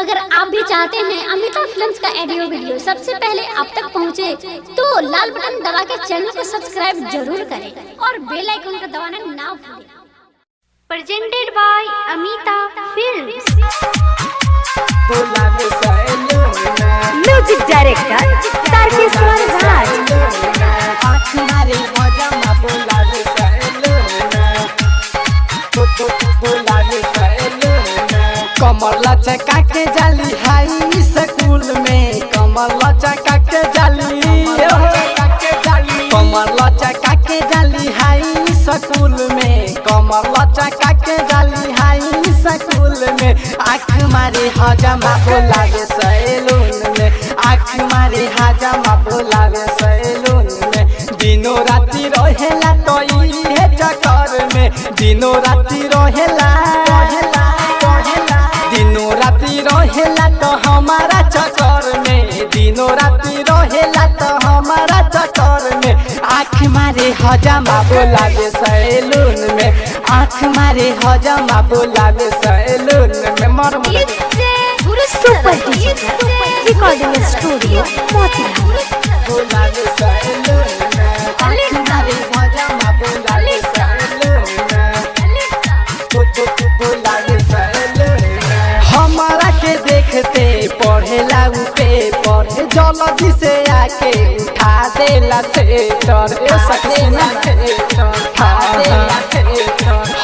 अगर आप भी चाहते हैं अमिता फिल्म्स का ऑडियो वीडियो सबसे पहले आप तक पहुंचे, तो लाल बटन दबा के चैनल को सब्सक्राइब जरूर करें और बेल आइकन को दबाना ना भूलें। Presented by Amita films. Music director Tarkeshwar Raj. कमर लचका के जाली हाई स्कूल में, कमर लचका के जाली, कमर लचका के जाली हाई स्कूल में, कमर लचका के जाली हाई स्कूल में। आँख मारे हजामा बोलावे सैलून में, आँख मारे हजामा बोलावे सैलून में। दिनों राती रहेला तो ये चक्कर में, दिनों राती रहेला, दिनों राती रहेला तो हमारा चक्कर में, दिनों राती रहेला तो हमारा चक्कर में। आँख मारे हजामा बोलावे सैलून में, आँख मारे हजामा बोलावे सैलून में। मर super digital recording studio Motihari. बोलावे सैलून में, आँख मारे हजामा बोलावे सैलून में, बोलावे सैलून में। हमारा के देखते पढ़ेला पेपर, जल्दी से आके उठा देला थिएटर,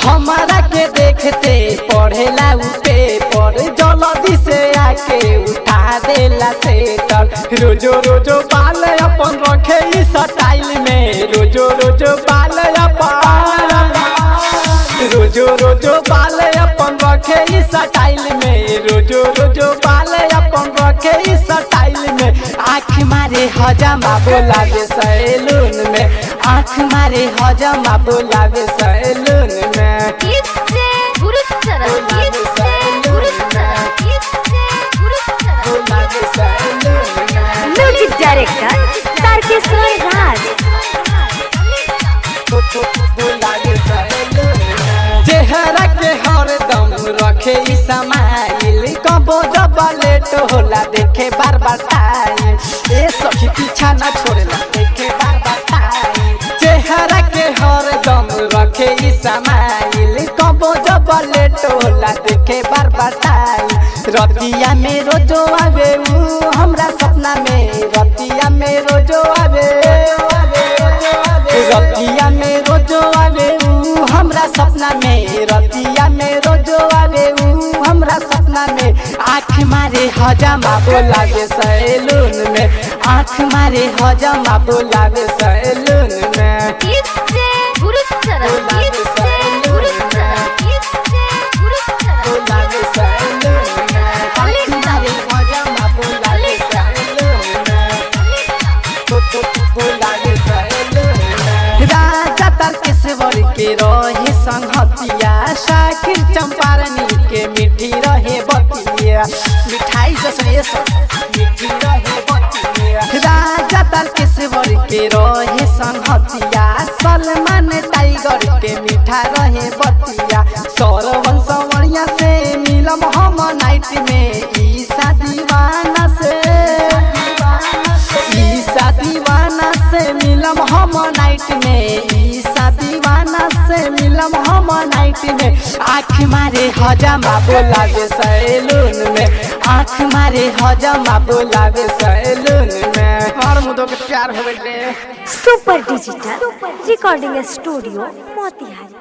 हमारा के देखते पढ़ेला पेपर, जल्दी से आके उठा देला थिएटर। रोजो रोजो बाल अपन रखे इस स्टाइल में, रोजो रोजो बाल अपन, रोजो रोजो बाल अपन रखे इस स्टाइल में, रोजो रोजो बाल अपन रखे इस स्टाइल में। आँख मारे हजामा बोलावे सैलून में, आँख मारे हजामा बोलावे सैलून में। म्यूजिक डायरेक्टर तारकेश्वर राज। चेहरा के हरदम रखे ई समाइल, कबो जब लेट होला देखे बार बार टाइम, ए सखी पीछा ना छोड़ेला देखे बार बार टाइम। चेहरा के हरदम रखे ई समाइल, कबो जब लेट होला देखे बार बार टाइम। रतिया में रोजो आवे ऊ हमरा सपना में, रतिया में रोजो आवे, रतिया में रोजो आवे ऊ हमरा सपना में, रतिया में रोजो आवे ऊ हमरा सपना में। आँख मारे हजामा बोलावे सैलून में, आँख मारे हजामा बोलावे सैलून में। राजा तारकेश्वर के रहे संगतिया, शाकिर चंपारनी के मीठी रहे बतिया, मिठाई जैसे सब मीठी रहे बतिया। राजा तारकेश्वर के रहे संगतिया, सलमान टाइगर के मीठा रहे बतिया। सरवन सवरिया से मिलम हम नाइट में, ईसा दीवाना से, ईसा दीवाना से मिलम हम नाइट में, ईसा दीवाना से मिलम हम नाइट में। आँख मारे हजामा बोलावे सैलून में, आँख मारे हजामा बोलावे सैलून में। और मुदो के प्यार हो गए। Super digital recording studio Motihari.